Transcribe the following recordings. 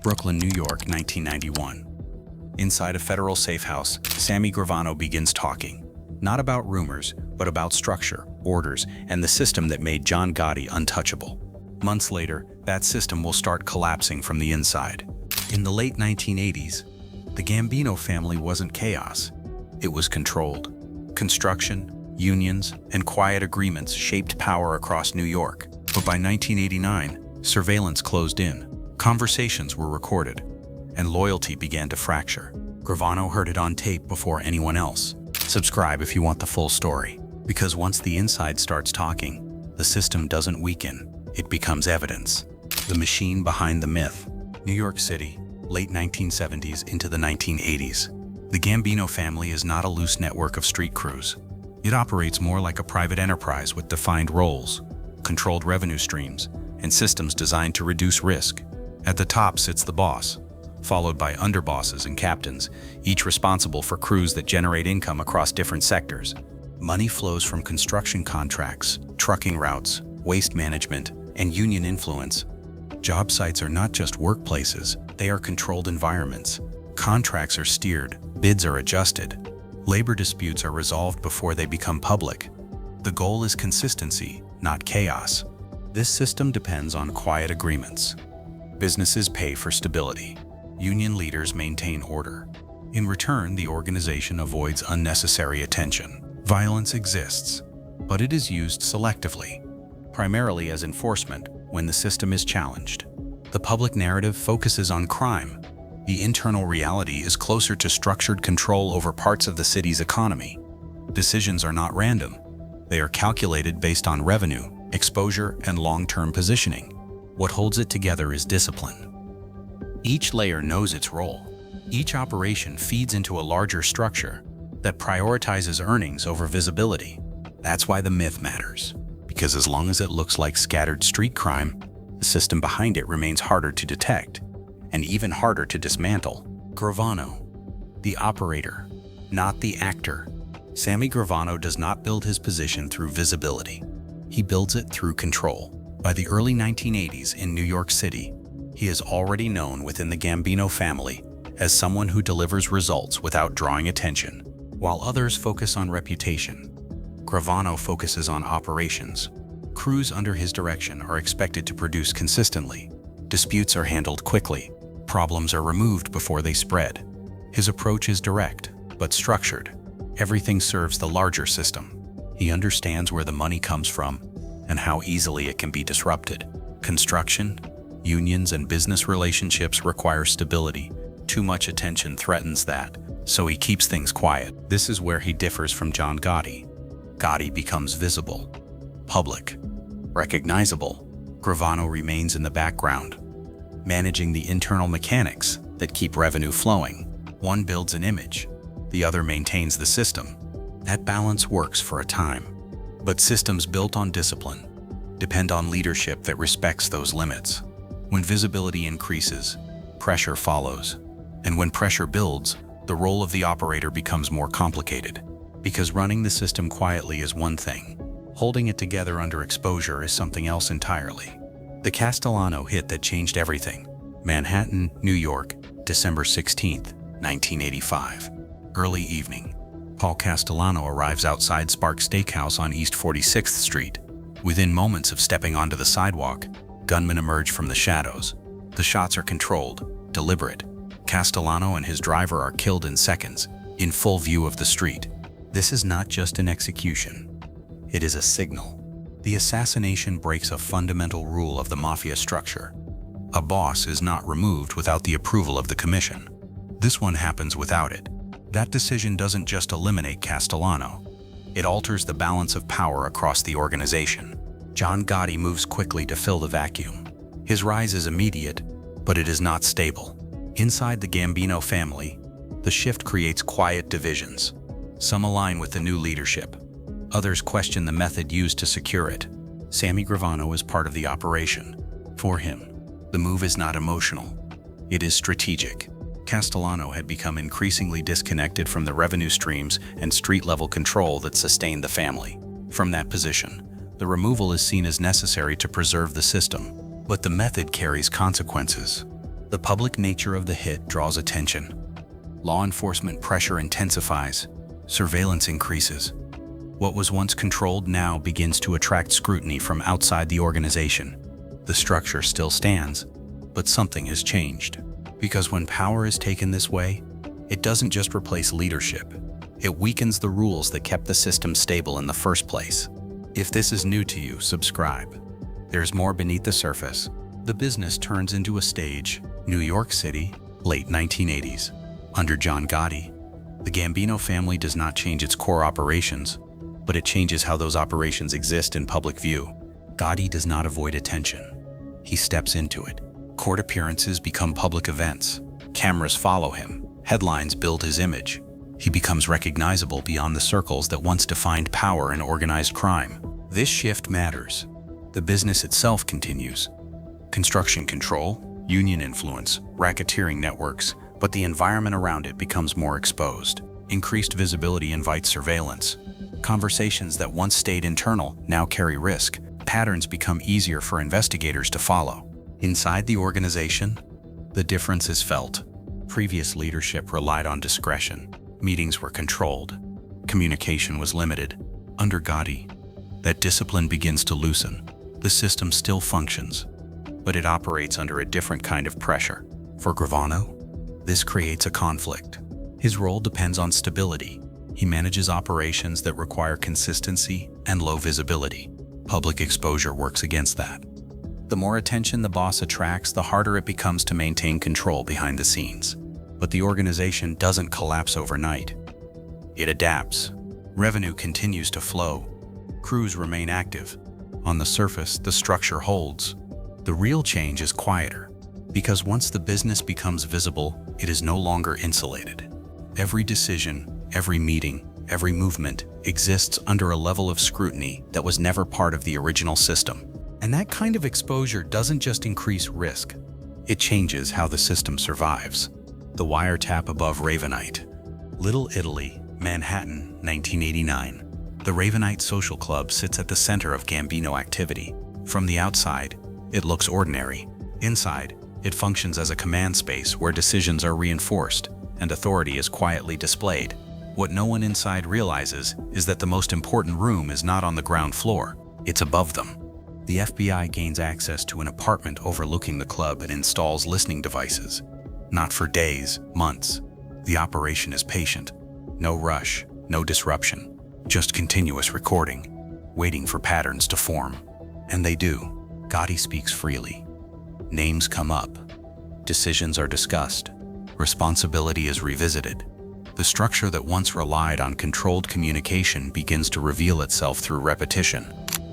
Brooklyn, New York, 1991. Inside a federal safe house, Sammy Gravano begins talking, not about rumors, but about structure, orders, and the system that made John Gotti untouchable. Months later, that system will start collapsing from the inside. In the late 1980s, the Gambino family wasn't chaos. It was controlled. Construction, unions, and quiet agreements shaped power across New York. But by 1989, surveillance closed in. Conversations were recorded, and loyalty began to fracture. Gravano heard it on tape before anyone else. Subscribe if you want the full story, because once the inside starts talking, the system doesn't weaken, it becomes evidence. The machine behind the myth. New York City, late 1970s into the 1980s. The Gambino family is not a loose network of street crews. It operates more like a private enterprise with defined roles, controlled revenue streams, and systems designed to reduce risk. At the top sits the boss, followed by underbosses and captains, each responsible for crews that generate income across different sectors. Money flows from construction contracts, trucking routes, waste management, and union influence. Job sites are not just workplaces, they are controlled environments. Contracts are steered, bids are adjusted. Labor disputes are resolved before they become public. The goal is consistency, not chaos. This system depends on quiet agreements. Businesses pay for stability. Union leaders maintain order. In return, the organization avoids unnecessary attention. Violence exists, but it is used selectively, primarily as enforcement when the system is challenged. The public narrative focuses on crime. The internal reality is closer to structured control over parts of the city's economy. Decisions are not random. They are calculated based on revenue, exposure, and long-term positioning. What holds it together is discipline. Each layer knows its role. Each operation feeds into a larger structure that prioritizes earnings over visibility. That's why the myth matters, because as long as it looks like scattered street crime, the system behind it remains harder to detect and even harder to dismantle. Gravano, the operator, not the actor. Sammy Gravano does not build his position through visibility. He builds it through control. By the early 1980s in New York City, he is already known within the Gambino family as someone who delivers results without drawing attention. While others focus on reputation, Gravano focuses on operations. Crews under his direction are expected to produce consistently. Disputes are handled quickly. Problems are removed before they spread. His approach is direct, but structured. Everything serves the larger system. He understands where the money comes from and how easily it can be disrupted. Construction, unions, and business relationships require stability. Too much attention threatens that, so he keeps things quiet. This is where he differs from John Gotti. Gotti becomes visible, public, recognizable. Gravano remains in the background, managing the internal mechanics that keep revenue flowing. One builds an image, the other maintains the system. That balance works for a time. But systems built on discipline depend on leadership that respects those limits. When visibility increases, pressure follows. And when pressure builds, the role of the operator becomes more complicated. Because running the system quietly is one thing, holding it together under exposure is something else entirely. The Castellano hit that changed everything. Manhattan, New York, December 16th, 1985. Early evening. Paul Castellano arrives outside Spark Steakhouse on East 46th Street. Within moments of stepping onto the sidewalk, gunmen emerge from the shadows. The shots are controlled, deliberate. Castellano and his driver are killed in seconds, in full view of the street. This is not just an execution. It is a signal. The assassination breaks a fundamental rule of the Mafia structure. A boss is not removed without the approval of the commission. This one happens without it. That decision doesn't just eliminate Castellano. It alters the balance of power across the organization. John Gotti moves quickly to fill the vacuum. His rise is immediate, but it is not stable. Inside the Gambino family, the shift creates quiet divisions. Some align with the new leadership. Others question the method used to secure it. Sammy Gravano is part of the operation. For him, the move is not emotional. It is strategic. Castellano had become increasingly disconnected from the revenue streams and street-level control that sustained the family. From that position, the removal is seen as necessary to preserve the system. But the method carries consequences. The public nature of the hit draws attention. Law enforcement pressure intensifies. Surveillance increases. What was once controlled now begins to attract scrutiny from outside the organization. The structure still stands, but something has changed. Because when power is taken this way, it doesn't just replace leadership. It weakens the rules that kept the system stable in the first place. If this is new to you, subscribe. There's more beneath the surface. The business turns into a stage. New York City, late 1980s. Under John Gotti, the Gambino family does not change its core operations, but it changes how those operations exist in public view. Gotti does not avoid attention. He steps into it. Court appearances become public events. Cameras follow him. Headlines build his image. He becomes recognizable beyond the circles that once defined power and organized crime. This shift matters. The business itself continues. Construction control, union influence, racketeering networks, but the environment around it becomes more exposed. Increased visibility invites surveillance. Conversations that once stayed internal now carry risk. Patterns become easier for investigators to follow. Inside the organization, the difference is felt. Previous leadership relied on discretion. Meetings were controlled. Communication was limited. Under Gotti, that discipline begins to loosen. The system still functions, but it operates under a different kind of pressure. For Gravano, this creates a conflict. His role depends on stability. He manages operations that require consistency and low visibility. Public exposure works against that. The more attention the boss attracts, the harder it becomes to maintain control behind the scenes. But the organization doesn't collapse overnight. It adapts. Revenue continues to flow. Crews remain active. On the surface, the structure holds. The real change is quieter, because once the business becomes visible, it is no longer insulated. Every decision, every meeting, every movement exists under a level of scrutiny that was never part of the original system. And that kind of exposure doesn't just increase risk, it changes how the system survives. The wiretap above Ravenite. Little Italy, Manhattan, 1989. The Ravenite social club sits at the center of Gambino activity. From the outside, it looks ordinary. Inside, it functions as a command space where decisions are reinforced and authority is quietly displayed. What no one inside realizes is that the most important room is not on the ground floor, it's above them. The FBI gains access to an apartment overlooking the club and installs listening devices. Not for days, months. The operation is patient. No rush, no disruption, just continuous recording, waiting for patterns to form. And they do. Gotti speaks freely. Names come up. Decisions are discussed. Responsibility is revisited. The structure that once relied on controlled communication begins to reveal itself through repetition.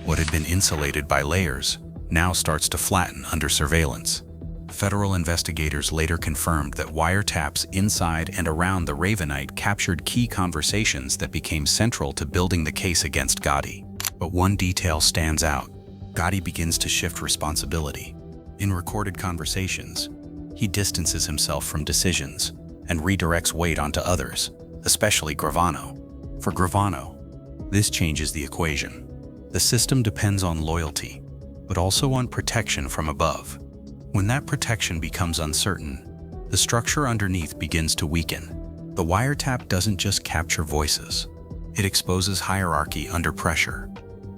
What had been insulated by layers now starts to flatten under surveillance. Federal investigators later confirmed that wiretaps inside and around the Ravenite captured key conversations that became central to building the case against Gotti. But one detail stands out. Gotti begins to shift responsibility. In recorded conversations, he distances himself from decisions and redirects weight onto others, especially Gravano. For Gravano, this changes the equation. The system depends on loyalty, but also on protection from above. When that protection becomes uncertain, the structure underneath begins to weaken. The wiretap doesn't just capture voices. It exposes hierarchy under pressure.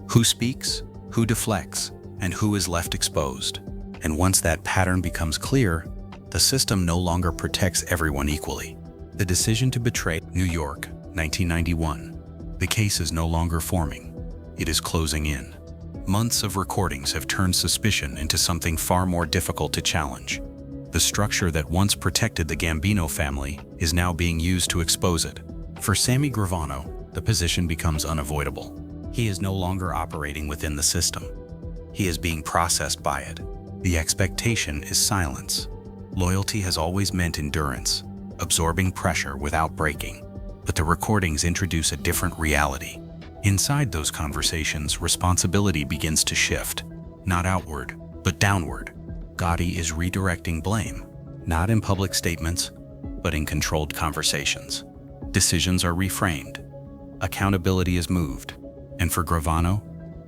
Who speaks, who deflects, and who is left exposed. And once that pattern becomes clear, the system no longer protects everyone equally. The decision to betray New York, 1991. The case is no longer forming. It is closing in. Months of recordings have turned suspicion into something far more difficult to challenge. The structure that once protected the Gambino family is now being used to expose it. For Sammy Gravano, the position becomes unavoidable. He is no longer operating within the system. He is being processed by it. The expectation is silence. Loyalty has always meant endurance, absorbing pressure without breaking. But the recordings introduce a different reality. Inside those conversations, responsibility begins to shift, not outward, but downward. Gotti is redirecting blame, not in public statements, but in controlled conversations. Decisions are reframed. Accountability is moved. And for Gravano,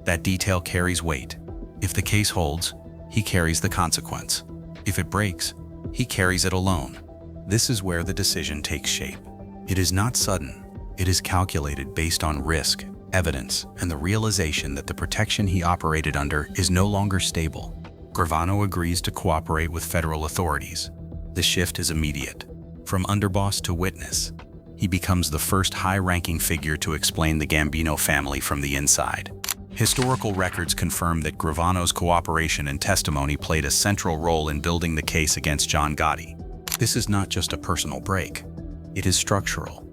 that detail carries weight. If the case holds, he carries the consequence. If it breaks, He carries it alone. This is where the decision takes shape. It is not sudden. It is calculated based on risk, evidence, and the realization that the protection he operated under is no longer stable. Gravano agrees to cooperate with federal authorities. The shift is immediate. From underboss to witness, he becomes the first high-ranking figure to explain the Gambino family from the inside. Historical records confirm that Gravano's cooperation and testimony played a central role in building the case against John Gotti. This is not just a personal break. It is structural.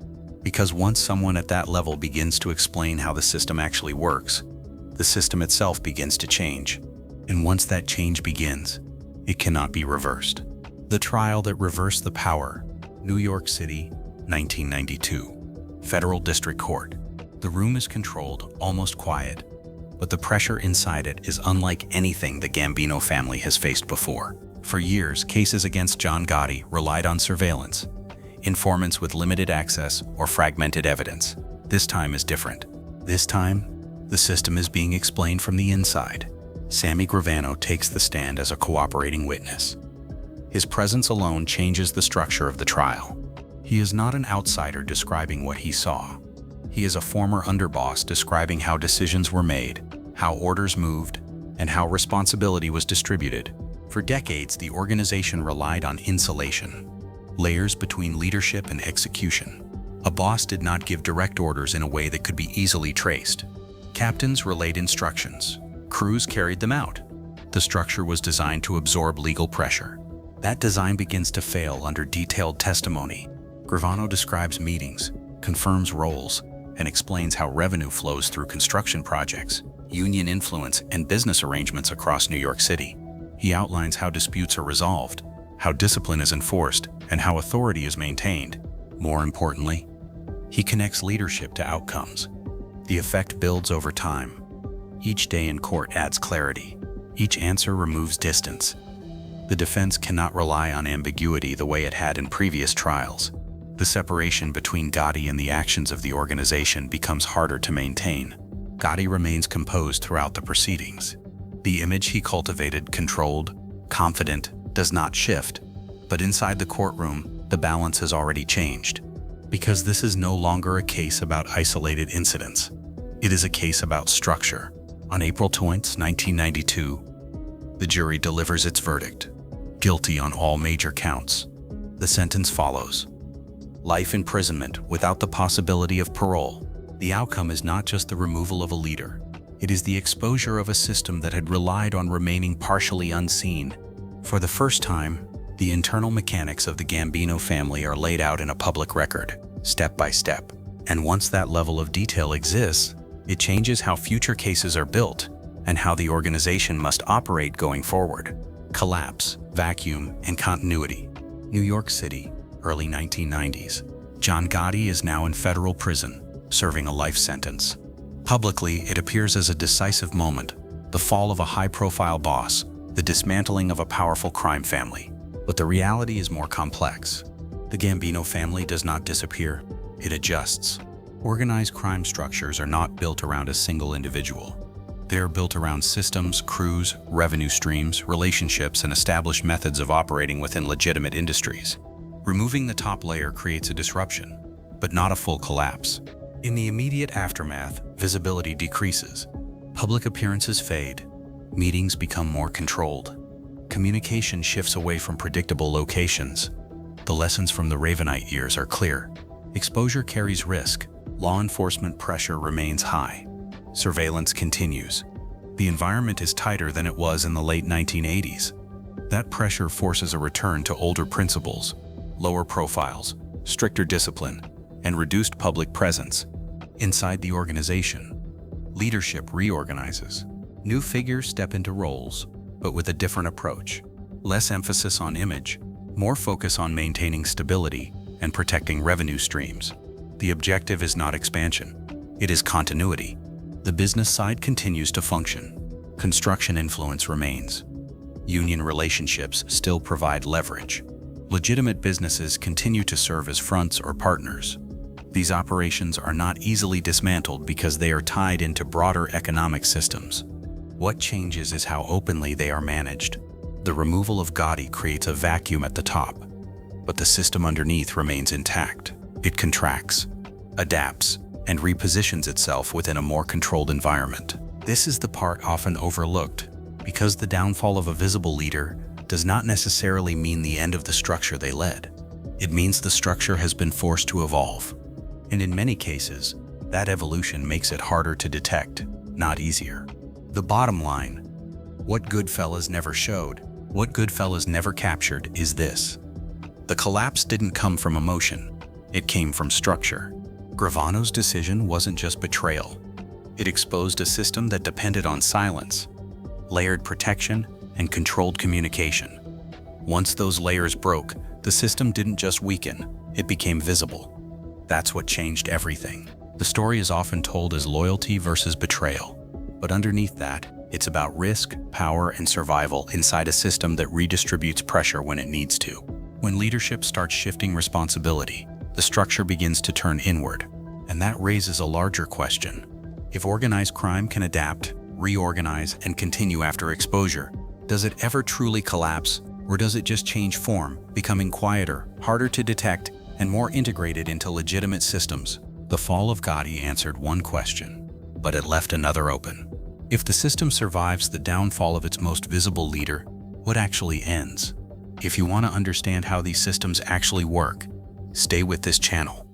Because once someone at that level begins to explain how the system actually works, the system itself begins to change. And once that change begins, it cannot be reversed. The trial that reversed the power, New York City, 1992. Federal District Court. The room is controlled, almost quiet, but the pressure inside it is unlike anything the Gambino family has faced before. For years, cases against John Gotti relied on surveillance, informants with limited access, or fragmented evidence. This time is different. This time, the system is being explained from the inside. Sammy Gravano takes the stand as a cooperating witness. His presence alone changes the structure of the trial. He is not an outsider describing what he saw. He is a former underboss describing how decisions were made, how orders moved, and how responsibility was distributed. For decades, the organization relied on insulation, layers between leadership and execution. A boss did not give direct orders in a way that could be easily traced. Captains relayed instructions. Crews carried them out. The structure was designed to absorb legal pressure. That design begins to fail under detailed testimony. Gravano describes meetings, confirms roles, and explains how revenue flows through construction projects, union influence, and business arrangements across New York City. He outlines how disputes are resolved, how discipline is enforced, and how authority is maintained. More importantly, he connects leadership to outcomes. The effect builds over time. Each day in court adds clarity. Each answer removes distance. The defense cannot rely on ambiguity the way it had in previous trials. The separation between Gotti and the actions of the organization becomes harder to maintain. Gotti remains composed throughout the proceedings. The image he cultivated, controlled, confident, does not shift. But inside the courtroom, the balance has already changed. Because this is no longer a case about isolated incidents. It is a case about structure. On April 20, 1992, the jury delivers its verdict. Guilty on all major counts. The sentence follows. Life imprisonment without the possibility of parole. The outcome is not just the removal of a leader. It is the exposure of a system that had relied on remaining partially unseen. For the first time, the internal mechanics of the Gambino family are laid out in a public record, step by step. And once that level of detail exists, it changes how future cases are built and how the organization must operate going forward. Collapse, vacuum, and continuity. New York City, early 1990s. John Gotti is now in federal prison, serving a life sentence. Publicly, it appears as a decisive moment, the fall of a high-profile boss, the dismantling of a powerful crime family. But the reality is more complex. The Gambino family does not disappear, it adjusts. Organized crime structures are not built around a single individual. They are built around systems, crews, revenue streams, relationships, and established methods of operating within legitimate industries. Removing the top layer creates a disruption, but not a full collapse. In the immediate aftermath, visibility decreases. Public appearances fade. Meetings become more controlled. Communication shifts away from predictable locations. The lessons from the Ravenite years are clear. Exposure carries risk. Law enforcement pressure remains high. Surveillance continues. The environment is tighter than it was in the late 1980s. That pressure forces a return to older principles, lower profiles, stricter discipline, and reduced public presence. Inside the organization, leadership reorganizes. New figures step into roles, but with a different approach. Less emphasis on image, more focus on maintaining stability and protecting revenue streams. The objective is not expansion, it is continuity. The business side continues to function. Construction influence remains. Union relationships still provide leverage. Legitimate businesses continue to serve as fronts or partners. These operations are not easily dismantled because they are tied into broader economic systems. What changes is how openly they are managed. The removal of Gotti creates a vacuum at the top, but the system underneath remains intact. It contracts, adapts, and repositions itself within a more controlled environment. This is the part often overlooked, because the downfall of a visible leader does not necessarily mean the end of the structure they led. It means the structure has been forced to evolve. And in many cases, that evolution makes it harder to detect, not easier. The bottom line, what Goodfellas never showed, what Goodfellas never captured, is this. The collapse didn't come from emotion, it came from structure. Gravano's decision wasn't just betrayal. It exposed a system that depended on silence, layered protection, and controlled communication. Once those layers broke, the system didn't just weaken, it became visible. That's what changed everything. The story is often told as loyalty versus betrayal, but underneath that, it's about risk, power, and survival inside a system that redistributes pressure when it needs to. When leadership starts shifting responsibility, the structure begins to turn inward, and that raises a larger question. If organized crime can adapt, reorganize, and continue after exposure, does it ever truly collapse, or does it just change form, becoming quieter, harder to detect, and more integrated into legitimate systems? The fall of Gotti answered one question, but it left another open. If the system survives the downfall of its most visible leader, what actually ends? If you want to understand how these systems actually work, stay with this channel.